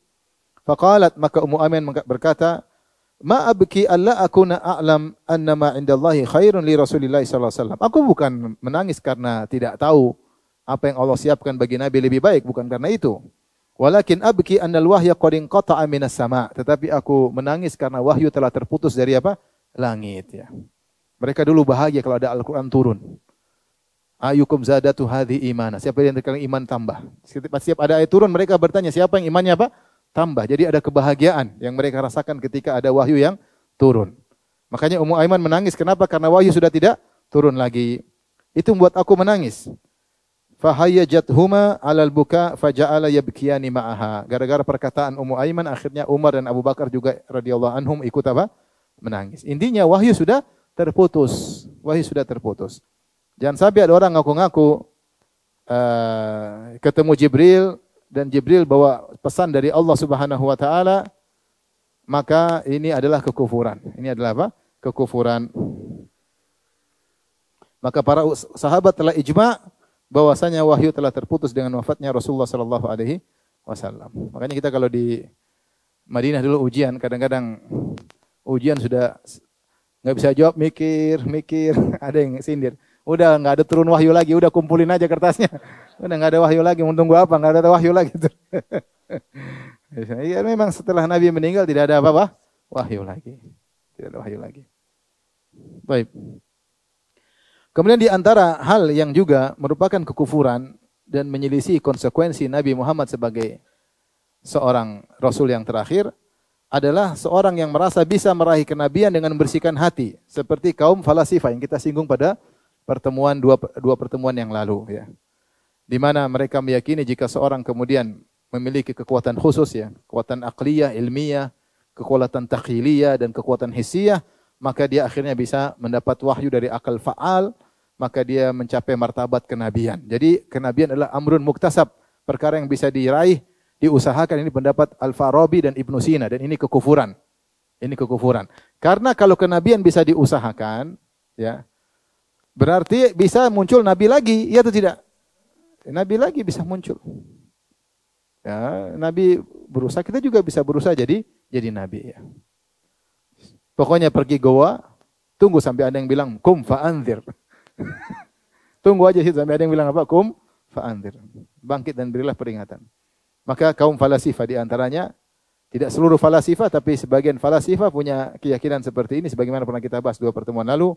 Faqalat, maka Ummu Aiman berkata, ma abki alla akuna a'lam anna ma indallahi khairun li Rasulillah sallallahu alaihi wasallam. Aku bukan menangis karena tidak tahu apa yang Allah siapkan bagi Nabi lebih baik, bukan karena itu. Walakin abki annal wahya qad inqata'a minas sama'. Tetapi aku menangis karena wahyu telah terputus dari apa? Langit, ya. Mereka dulu bahagia kalau ada Al-Qur'an turun. Ayukum zadatu hadhi imana. Siapa yang terkadang iman tambah. Setiap ada ayat turun mereka bertanya siapa yang imannya apa? Tambah. Jadi ada kebahagiaan yang mereka rasakan ketika ada wahyu yang turun. Makanya Ummu Aiman menangis. Kenapa? Karena wahyu sudah tidak turun lagi. Itu membuat aku menangis. Fahayyajathuma 'alal buka faja'ala yabkiyani ma'aha. Gara-gara perkataan Ummu Aiman akhirnya Umar dan Abu Bakar juga radhiyallahu anhum ikut apa? Menangis. Intinya wahyu sudah terputus. Wahyu sudah terputus. Jangan sampai ada orang ngaku-ngaku ketemu Jibril dan Jibril bawa pesan dari Allah Subhanahu wa taala, maka ini adalah kekufuran. Ini adalah apa? Kekufuran. Maka para sahabat telah ijma' bahwasanya wahyu telah terputus dengan wafatnya Rasulullah sallallahu alaihi wasallam. Makanya kita kalau di Madinah dulu ujian, kadang-kadang ujian sudah nggak bisa jawab, mikir, ada yang sindir. Udah nggak ada turun wahyu lagi, udah kumpulin aja kertasnya. Udah nggak ada wahyu lagi, mau tunggu apa? Nggak ada wahyu lagi. Ya, memang setelah Nabi meninggal tidak ada apa-apa wahyu lagi. Tidak ada wahyu lagi. Baik. Kemudian di antara hal yang juga merupakan kekufuran dan menyelisih konsekuensi Nabi Muhammad sebagai seorang Rasul yang terakhir adalah seorang yang merasa bisa meraih kenabian dengan membersihkan hati. Seperti kaum falasifah yang kita singgung pada dua pertemuan yang lalu, ya. Di mana mereka meyakini jika seorang kemudian memiliki kekuatan khusus, ya, kekuatan akliyah, ilmiah, kekuatan takhiliyah dan kekuatan hissiyah, maka dia akhirnya bisa mendapat wahyu dari akal fa'al, maka dia mencapai martabat kenabian. Jadi kenabian adalah amrun muktasab, perkara yang bisa diraih, diusahakan. Ini pendapat Al-Farabi dan Ibnu Sina, dan ini kekufuran. Ini kekufuran. Karena kalau kenabian bisa diusahakan, ya, berarti bisa muncul nabi lagi, iya atau tidak? Nabi lagi bisa muncul. Ya, nabi berusaha, kita juga bisa berusaha jadi nabi, ya. Pokoknya pergi goa, tunggu sampai ada yang bilang kum fa'anzir. Tunggu aja situ sampai ada yang bilang apa? Kum fa'anzir. Bangkit dan berilah peringatan. Maka kaum falasifah di antaranya, tidak seluruh falasifah tapi sebagian falasifah punya keyakinan seperti ini, sebagaimana pernah kita bahas 2 pertemuan lalu,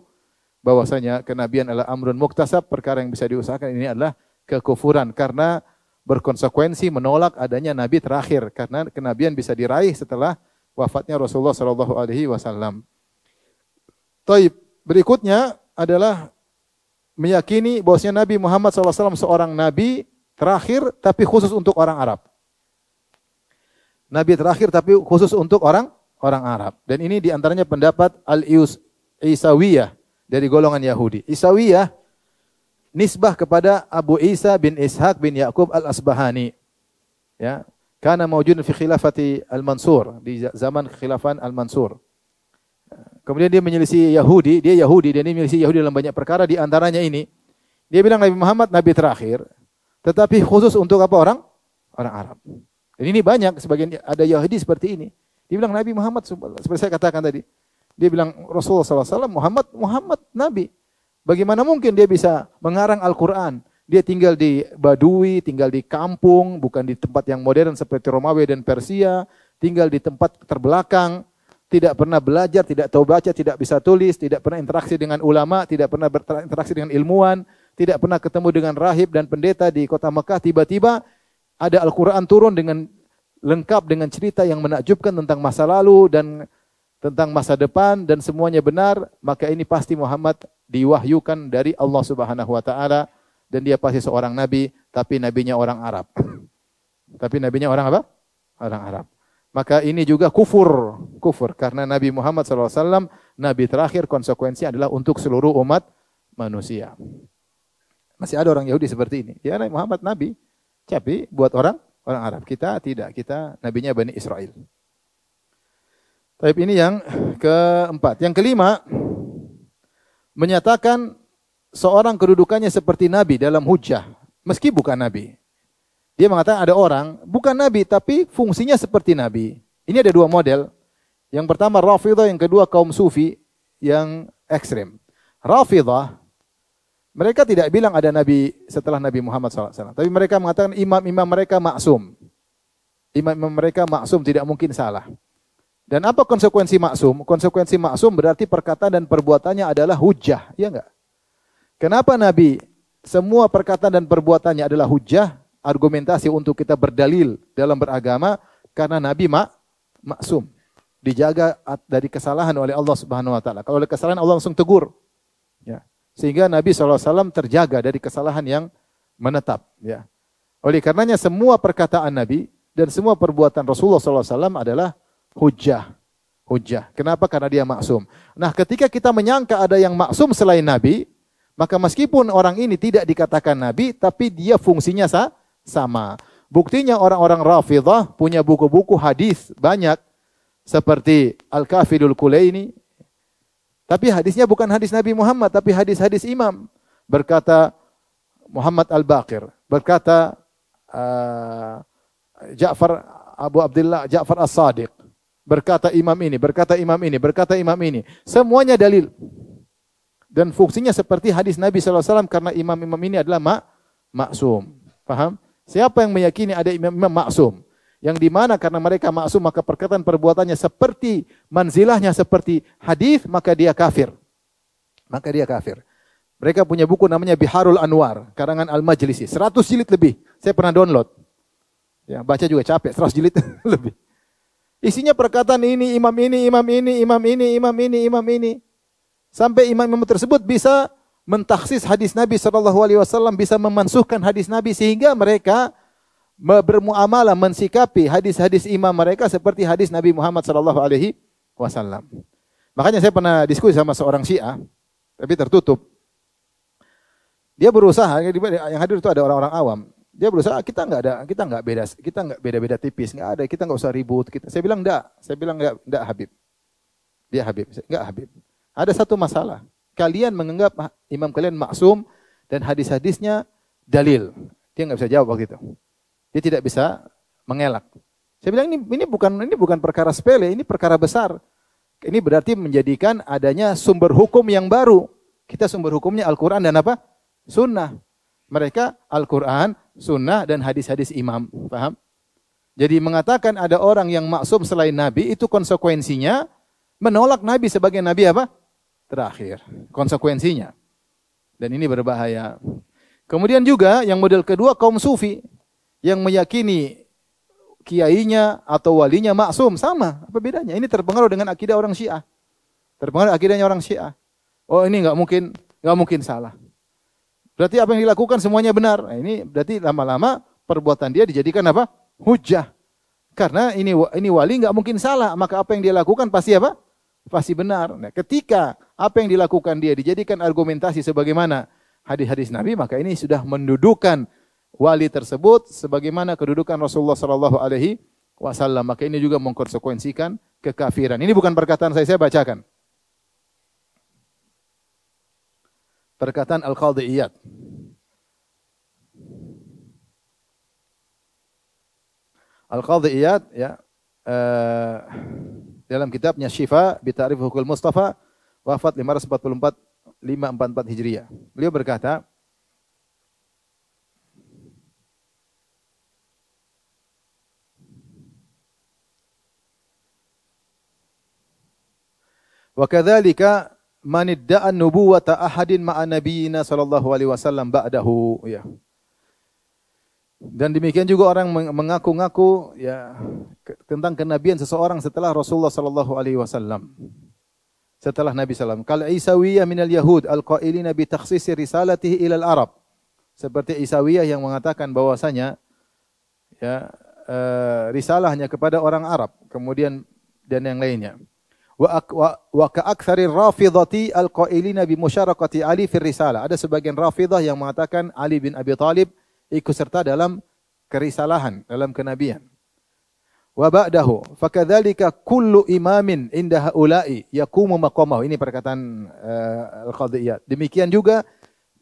bahwasanya kenabian adalah amrun muktasab, perkara yang bisa diusahakan. Ini adalah kekufuran karena berkonsekuensi menolak adanya nabi terakhir, karena kenabian bisa diraih setelah wafatnya Rasulullah sallallahu alaihi wasallam. Taib, berikutnya adalah meyakini bahwasanya Nabi Muhammad sallallahu alaihi wasallam seorang nabi terakhir tapi khusus untuk orang Arab. Nabi terakhir tapi khusus untuk orang Arab. Dan ini diantaranya pendapat Al-Isawiyah dari golongan Yahudi. Isawiyah nisbah kepada Abu Isa bin Ishaq bin Yaqub Al-Asbahani. Ya, karena mawjud fi khilafati Al-Mansur, di zaman kekhilafan Al-Mansur. Kemudian dia menyelisih Yahudi, dia Yahudi, dan dia menyelisih Yahudi dalam banyak perkara, di antaranya ini. Dia bilang Nabi Muhammad nabi terakhir, tetapi khusus untuk apa? Orang Arab. Dan ini banyak, sebagian ada Yahudi seperti ini. Dia bilang Nabi Muhammad, seperti saya katakan tadi. Dia bilang Rasulullah SAW, Muhammad Nabi. Bagaimana mungkin dia bisa mengarang Al-Quran? Dia tinggal di Badui, tinggal di kampung, bukan di tempat yang modern seperti Romawi dan Persia. Tinggal di tempat terbelakang, tidak pernah belajar, tidak tahu baca, tidak bisa tulis, tidak pernah interaksi dengan ulama, tidak pernah berinteraksi dengan ilmuwan, tidak pernah ketemu dengan rahib dan pendeta di kota Mekah. Tiba-tiba ada Al-Quran turun dengan lengkap dengan cerita yang menakjubkan tentang masa lalu dan tentang masa depan, dan semuanya benar. Maka ini pasti Muhammad diwahyukan dari Allah Subhanahu wa taala, dan dia pasti seorang nabi, tapi nabinya orang Arab. Tapi nabinya orang apa? Orang Arab. Maka ini juga kufur karena Nabi Muhammad SAW nabi terakhir, konsekuensi adalah untuk seluruh umat manusia. Masih ada orang Yahudi seperti ini. Ya, Nabi Muhammad nabi, tapi buat orang Arab. Kita tidak, kita nabinya Bani Israel. Tapi ini yang keempat. Yang kelima, menyatakan seorang kedudukannya seperti nabi dalam hujjah, meski bukan nabi. Dia mengatakan ada orang bukan nabi tapi fungsinya seperti nabi. Ini ada dua model. Yang pertama Rafidhah, yang kedua kaum sufi yang ekstrem. Rafidhah, mereka tidak bilang ada nabi setelah Nabi Muhammad SAW. Tapi mereka mengatakan imam-imam mereka maksum. Imam-imam mereka maksum, tidak mungkin salah. Dan apa konsekuensi maksum? Konsekuensi maksum berarti perkataan dan perbuatannya adalah hujjah. Ya enggak? Kenapa Nabi semua perkataan dan perbuatannya adalah hujjah? Argumentasi untuk kita berdalil dalam beragama. Karena Nabi maksum. Dijaga dari kesalahan oleh Allah Subhanahu Wa Taala. Kalau ada kesalahan Allah langsung tegur. Ya. Sehingga Nabi SAW terjaga dari kesalahan yang menetap. Ya. Oleh karenanya semua perkataan Nabi dan semua perbuatan Rasulullah SAW adalah hujjah. Hujjah. Kenapa? Karena dia maksum. Nah, ketika kita menyangka ada yang maksum selain Nabi, maka meskipun orang ini tidak dikatakan Nabi, tapi dia fungsinya sama. Buktinya orang-orang Rafidhah punya buku-buku hadis banyak. Seperti Al-Kafilul Kulaini. Tapi hadisnya bukan hadis Nabi Muhammad, tapi hadis-hadis imam. Berkata Muhammad Al-Baqir. Berkata Abu Abdullah Ja'far As-Sadiq. Berkata imam ini, berkata imam ini, berkata imam ini. Semuanya dalil. Dan fungsinya seperti hadis Nabi SAW karena imam-imam ini adalah maksum. Paham? Siapa yang meyakini ada imam-imam maksum? Yang di mana karena mereka maksum maka perkataan perbuatannya seperti manzilahnya seperti hadis, maka dia kafir. Maka dia kafir. Mereka punya buku namanya Biharul Anwar, karangan Al-Majlisi, 100 jilid lebih. Saya pernah download. Ya, baca juga capek, 100 jilid lebih. Isinya perkataan ini, imam ini, imam ini, imam ini, imam ini, imam ini. Sampai imam-imam tersebut bisa mentaksis hadis Nabi SAW, bisa memansuhkan hadis Nabi sehingga mereka bermuamalah, mensikapi hadis-hadis imam mereka seperti hadis Nabi Muhammad SAW. Makanya saya pernah diskusi sama seorang Syiah, tapi tertutup. Dia berusaha, yang hadir itu ada orang-orang awam. Dia berusaha, kita nggak beda tipis, nggak ada, kita nggak usah ribut. Saya bilang enggak Habib. Dia Habib, enggak Habib. Ada satu masalah. Kalian menganggap imam kalian maksum dan hadis-hadisnya dalil. Dia nggak bisa jawab waktu itu. Dia tidak bisa mengelak. Saya bilang ini bukan perkara sepele, ini perkara besar. Ini berarti menjadikan adanya sumber hukum yang baru. Kita sumber hukumnya Al-Quran dan apa? Sunnah. Mereka Al-Quran, Sunnah dan hadis-hadis imam. Paham? Jadi mengatakan ada orang yang maksum selain Nabi, itu konsekuensinya menolak Nabi sebagai Nabi apa? Terakhir. Konsekuensinya. Dan ini berbahaya. Kemudian juga yang model kedua kaum sufi. Yang meyakini kiainya atau walinya maksum. Sama. Apa bedanya? Ini terpengaruh dengan akidah orang Syiah. Terpengaruh akidahnya orang Syiah. Oh ini nggak mungkin salah. Berarti apa yang dilakukan semuanya benar. Nah, ini berarti lama-lama perbuatan dia dijadikan apa? Hujjah. Karena ini wali nggak mungkin salah. Maka apa yang dia lakukan pasti apa? Pasti benar. Nah, ketika apa yang dilakukan dia dijadikan argumentasi sebagaimana hadis-hadis Nabi, maka ini sudah mendudukan wali tersebut sebagaimana kedudukan Rasulullah sallallahu alaihi wasallam. Maka ini juga mengkonsekuensikan kekafiran. Ini bukan perkataan saya bacakan. Perkataan Al-Qadhi Iyad. Al-Qadhi Iyad ya dalam kitabnya Syifa bi Ta'rif Hukul Mustafa, wafat 544 Hijriah. Beliau berkata, wa kadzalika man idda'a nubuwata ahadin ma'a nabiyyina sallallahu alaihi wasallam ba'dahu ya. Dan demikian juga orang mengaku-ngaku ya tentang kenabian seseorang setelah Rasulullah sallallahu alaihi wasallam. Setelah Nabi sallallahu alaihi wasallam. Kal Isawiyah minal Yahud al-qailina bi takhsisi risalatihi ila al-Arab. Seperti Isawiyah yang mengatakan bahwasanya ya risalahnya kepada orang Arab, kemudian dan yang lainnya. Wa ka'aktsarir rafidhati al-qailina bi musyarakati Ali fi risalah. Ada sebagian Rafidah yang mengatakan Ali bin Abi Thalib ikut serta dalam kerisalahan, dalam kenabian. Wa ba'dahu fakadzalika kullu imamin inda haula'i yaqumu maqamahu. Ini perkataan Al-Qadhi Iyad. Demikian juga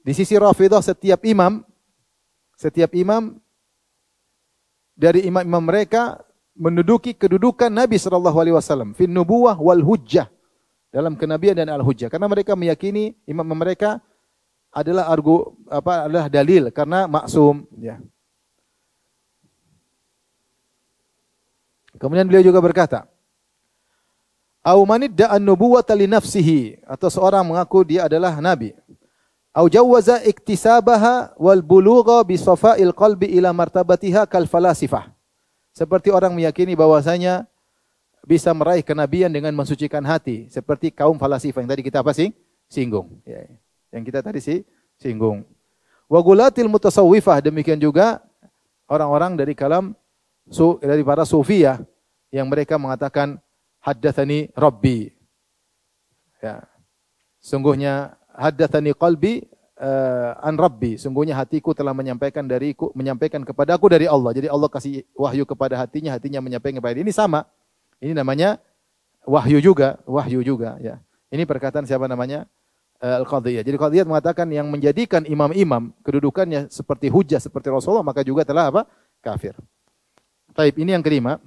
Di sisi Rafidhah setiap imam dari imam-imam mereka menduduki kedudukan Nabi sallallahu alaihi wasallam fin nubuwah wal hujjah, dalam kenabian dan al-hujjah, karena mereka meyakini imam mereka adalah adalah dalil karena maksum, ya. Kemudian beliau juga berkata, au manidda an-nubuwata li nafsihi, atau seorang mengaku dia adalah nabi. Au jawwaza iktisabaha wal bulugha bi safa'il qalbi ila martabatiha kal falasifah. Seperti orang meyakini bahwasanya bisa meraih kenabian dengan mensucikan hati, seperti kaum falasifah yang tadi kita singgung. Ya, yang kita tadi singgung. Wa gulatil mutasawwifah, demikian juga orang-orang dari kalam dari para sufiyah yang mereka mengatakan haddatsani rabbi. Ya. Sungguhnya haddatsani qalbi an rabbi, sungguhnya hatiku telah menyampaikan kepadaku dari Allah. Jadi Allah kasih wahyu kepada hatinya menyampaikan kepada dia. Ini sama. Ini namanya wahyu juga, ya. Ini perkataan siapa namanya? Al-Qadhiyah. Jadi Qadhiyah mengatakan yang menjadikan imam-imam kedudukannya seperti hujjah seperti Rasulullah, maka juga telah apa? Kafir. Taib, ini yang kelima.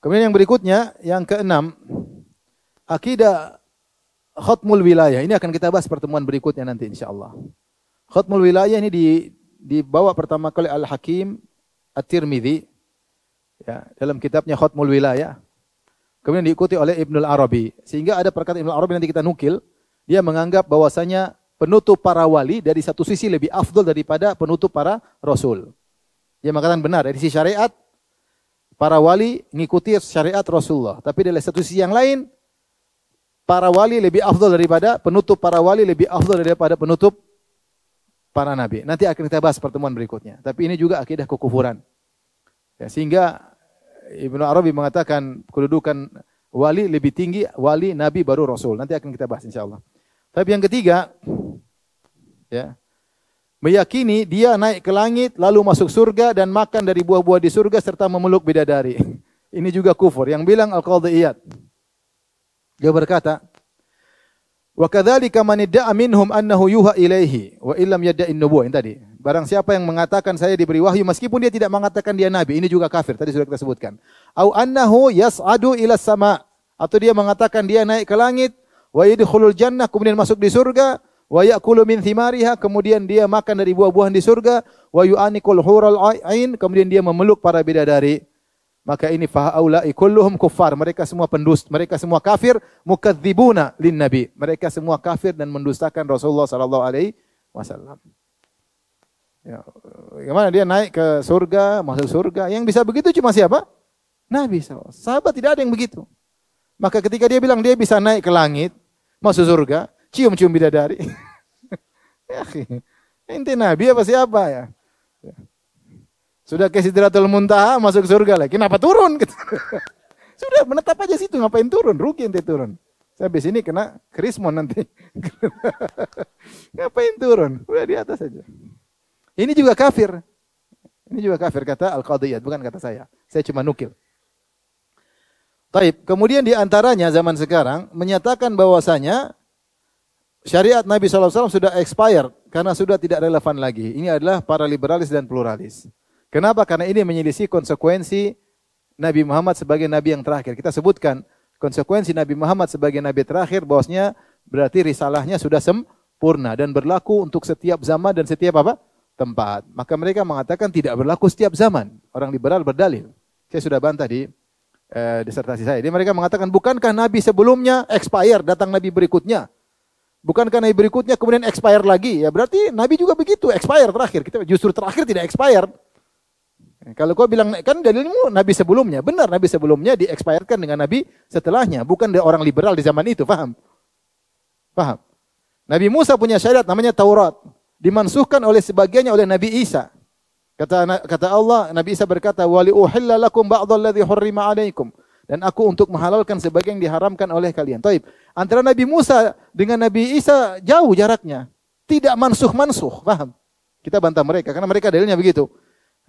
Kemudian yang berikutnya, yang keenam, akidah khatmul wilayah. Ini akan kita bahas pertemuan berikutnya nanti insyaallah. Khatmul wilayah ini dibawa pertama kali Al-Hakim At-Tirmidzi, ya, dalam kitabnya Khatmul Wilayah. Kemudian diikuti oleh Ibnul Arabi. Sehingga ada perkataan Ibnul Arabi nanti kita nukil, dia menganggap bahwasanya penutup para wali dari satu sisi lebih afdal daripada penutup para rasul. Dia mengatakan benar, dari sisi syariat para wali mengikuti syariat Rasulullah, tapi dari satu sisi yang lain para wali lebih afdal daripada penutup para wali lebih afdal daripada penutup para nabi. Nanti akan kita bahas pertemuan berikutnya. Tapi ini juga akidah kekufuran. Ya, sehingga Ibnu Arabi mengatakan kedudukan wali lebih tinggi wali, nabi baru rasul. Nanti akan kita bahas insyaallah. Tapi yang ketiga, ya, meyakini dia naik ke langit lalu masuk surga dan makan dari buah-buah di surga serta memeluk bidadari. Ini juga kufur. Yang bilang Al-Qadhiyat, dia berkata, wa kadzalika man idda'a minhum annahu yuha ilaihi wa illam yadda'in nubuwah. Ini tadi. Barang siapa yang mengatakan saya diberi wahyu meskipun dia tidak mengatakan dia nabi, ini juga kafir. Tadi sudah kita sebutkan. Au annahu yas'adu ila sama, atau dia mengatakan dia naik ke langit, wa yadkhulul jannah, kemudian masuk di surga, wa ya'kulu min thimariha, kemudian dia makan dari buah-buahan di surga, wa yu'anikul hurul ain, kemudian dia memeluk para bidadari. Maka ini fahaulai kulluhum kuffar, mereka semua pendusta, mereka semua kafir, mukadzibuna lin nabi, mereka semua kafir dan mendustakan Rasulullah sallallahu alaihi wasallam. Ya, gimana dia naik ke surga, masuk surga? Yang bisa begitu cuma siapa? Nabi SAW. Sahabat tidak ada yang begitu. Maka ketika dia bilang dia bisa naik ke langit, masuk surga, cium-cium bidadari. Ya, ente Nabi apa siapa ya? Sudah ke Sidratul Muntaha, masuk surga lagi. Kenapa turun? Sudah menetap aja situ, ngapain turun? Rugi ente turun. Saya habis ini kena krismon nanti. Ngapain turun? Udah di atas aja. Ini juga kafir. Ini juga kafir kata Al-Qadhiyat, bukan kata saya. Saya cuma nukil. Taib. Kemudian di antaranya zaman sekarang menyatakan bahwasanya syariat Nabi SAW sudah expired karena sudah tidak relevan lagi. Ini adalah para liberalis dan pluralis. Kenapa? Karena ini menyelisih konsekuensi Nabi Muhammad sebagai Nabi yang terakhir. Kita sebutkan konsekuensi Nabi Muhammad sebagai Nabi terakhir, bahwasanya berarti risalahnya sudah sempurna dan berlaku untuk setiap zaman dan setiap apa? Tempat. Maka mereka mengatakan tidak berlaku setiap zaman. Orang liberal berdalil. Saya sudah bantah di disertasi saya. Jadi mereka mengatakan, bukankah Nabi sebelumnya expire, datang Nabi berikutnya? Bukankah Nabi berikutnya kemudian expire lagi? Ya berarti Nabi juga begitu, expire terakhir. Kita justru terakhir tidak expire. Kalau kau bilang, kan dalilmu Nabi sebelumnya. Benar, Nabi sebelumnya di-expirekan dengan Nabi setelahnya. Bukan orang liberal di zaman itu, paham? Paham? Nabi Musa punya syariat namanya Taurat. Dimansuhkan oleh sebagiannya oleh Nabi Isa. Kata Allah, Nabi Isa berkata, "Wa li uhilla lakum ba'dalladzi hurrima 'alaikum." Dan aku untuk menghalalkan sebagian yang diharamkan oleh kalian. Taib. Antara Nabi Musa dengan Nabi Isa jauh jaraknya. Tidak mansuh-mansuh, paham? Kita bantah mereka karena mereka dalilnya begitu.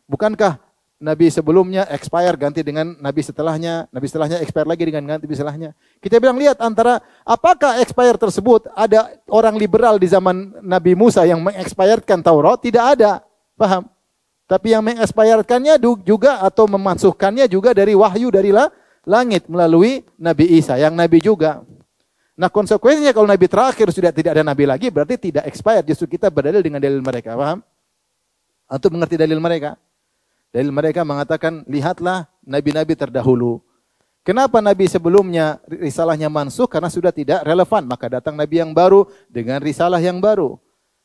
Bukankah nabi sebelumnya expire ganti dengan nabi setelahnya expire lagi dengan ganti nabi setelahnya. Kita bilang lihat antara apakah expire tersebut ada orang liberal di zaman Nabi Musa yang mengexpirekan Taurat? Tidak ada. Paham? Tapi yang mengexpirekannya juga atau memansuhkannya juga dari wahyu dari langit melalui Nabi Isa yang nabi juga. Nah, konsekuensinya kalau nabi terakhir sudah tidak ada nabi lagi berarti tidak expired. Justru kita berdalil dengan dalil mereka. Paham? Untuk mengerti dalil mereka. Dalil mereka mengatakan, lihatlah nabi-nabi terdahulu. Kenapa nabi sebelumnya risalahnya mansuh? Karena sudah tidak relevan. Maka datang nabi yang baru dengan risalah yang baru.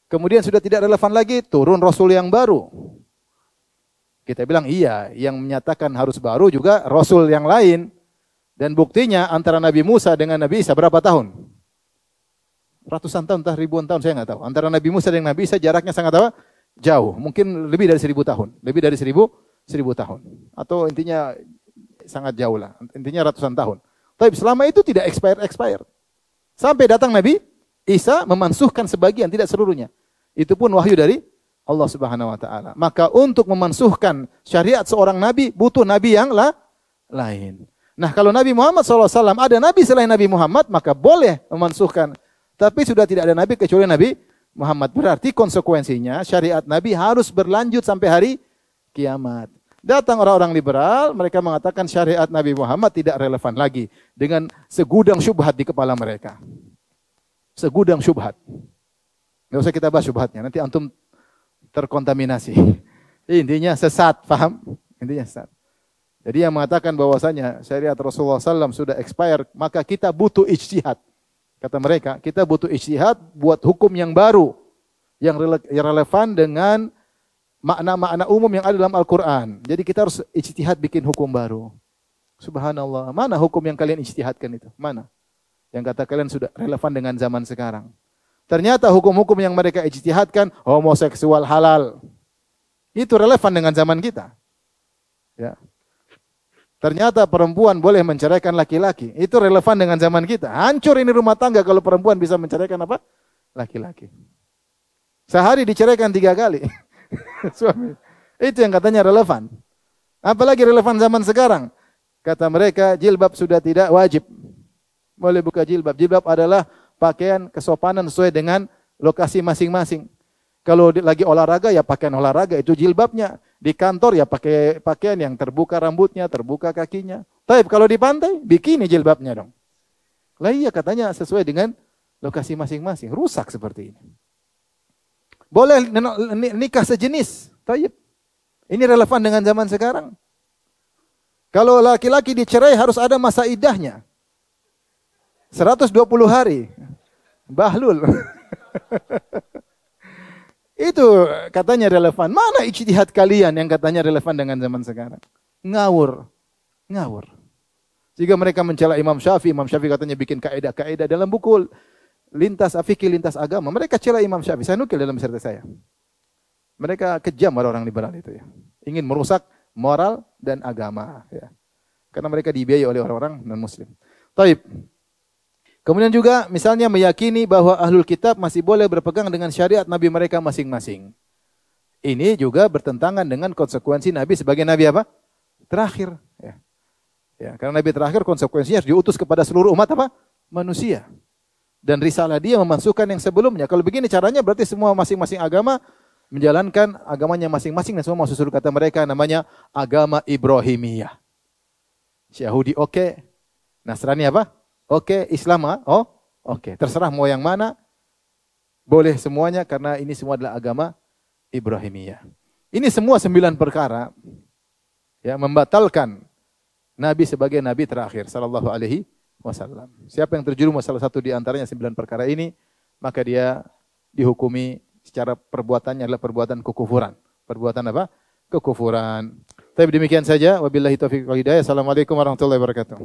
Kemudian sudah tidak relevan lagi, turun rasul yang baru. Kita bilang iya, yang menyatakan harus baru juga rasul yang lain. Dan buktinya antara Nabi Musa dengan Nabi Isa berapa tahun? Ratusan tahun, entah ribuan tahun, saya nggak tahu. Antara Nabi Musa dengan Nabi Isa jaraknya sangat apa? Jauh, mungkin lebih dari 1000 tahun. Lebih dari 1000 tahun. Atau intinya sangat jauh lah. Intinya ratusan tahun. Tapi selama itu tidak expired. Sampai datang Nabi Isa memansuhkan sebagian, tidak seluruhnya. Itu pun wahyu dari Allah Subhanahu wa taala. Maka untuk memansuhkan syariat seorang nabi butuh nabi yang lain. Nah, kalau Nabi Muhammad SAW ada nabi selain Nabi Muhammad, maka boleh memansuhkan. Tapi sudah tidak ada nabi kecuali Nabi Muhammad. Berarti konsekuensinya syariat nabi harus berlanjut sampai hari kiamat. Datang orang-orang liberal, mereka mengatakan syariat Nabi Muhammad tidak relevan lagi dengan segudang syubhat di kepala mereka. Segudang syubhat. Nggak usah kita bahas syubhatnya, nanti antum terkontaminasi. Intinya sesat, paham? Intinya sesat. Jadi yang mengatakan bahwasanya syariat Rasulullah SAW sudah expired, maka kita butuh ijtihad. Kata mereka, kita butuh ijtihad buat hukum yang baru, yang relevan dengan makna-makna umum yang ada dalam Al-Quran. Jadi kita harus ijtihad bikin hukum baru. Subhanallah, mana hukum yang kalian ijtihadkan itu? Mana? Yang kata kalian sudah relevan dengan zaman sekarang. Ternyata hukum-hukum yang mereka ijtihadkan, homoseksual halal. Itu relevan dengan zaman kita. Ya. Ternyata perempuan boleh menceraikan laki-laki. Itu relevan dengan zaman kita. Hancur ini rumah tangga kalau perempuan bisa menceraikan apa? Laki-laki. Sehari diceraikan 3 kali. Suami. Itu yang katanya relevan. Apalagi relevan zaman sekarang. Kata mereka, jilbab sudah tidak wajib. Boleh buka jilbab. Jilbab adalah pakaian kesopanan sesuai dengan lokasi masing-masing. Kalau lagi olahraga ya pakaian olahraga, itu jilbabnya. Di kantor ya pakai pakaian yang terbuka rambutnya, terbuka kakinya. Tapi kalau di pantai, bikini jilbabnya dong. Lah iya katanya sesuai dengan lokasi masing-masing. Rusak seperti ini. Boleh nikah sejenis. Taib. Ini relevan dengan zaman sekarang. Kalau laki-laki dicerai harus ada masa iddahnya. 120 hari. Bahlul. Itu katanya relevan. Mana ijtihad kalian yang katanya relevan dengan zaman sekarang? Ngawur. Ngawur. Jika mereka mencela Imam Syafi'i katanya bikin kaidah-kaidah dalam buku lintas fikih lintas agama. Mereka cela Imam Syafi'i. Saya nukil dalam serta saya. Mereka kejam orang liberal itu ya. Ingin merusak moral dan agama ya. Karena mereka dibiayai oleh orang-orang non-muslim. Taib. Kemudian juga misalnya meyakini bahwa ahlul kitab masih boleh berpegang dengan syariat nabi mereka masing-masing. Ini juga bertentangan dengan konsekuensi nabi sebagai nabi apa? Terakhir. Ya, karena nabi terakhir konsekuensinya harus diutus kepada seluruh umat apa? Manusia. Dan risalah dia memasukkan yang sebelumnya. Kalau begini caranya berarti semua masing-masing agama menjalankan agamanya masing-masing dan semua masuk surga. Kata mereka namanya agama Ibrahimiyah. Yahudi oke. Nasrani apa? Oke, Islam oke. Terserah mau yang mana, boleh semuanya karena ini semua adalah agama Ibrahimiyah. Ini semua 9 perkara ya membatalkan Nabi sebagai Nabi terakhir sallallahu alaihi wasallam. Siapa yang terjerumus salah satu di antaranya 9 perkara ini, maka dia dihukumi secara perbuatannya adalah perbuatan kekufuran. Perbuatan apa? Kekufuran. Tapi demikian saja. Wabillahi taufiq wal hidayah. Assalamualaikum warahmatullahi wabarakatuh.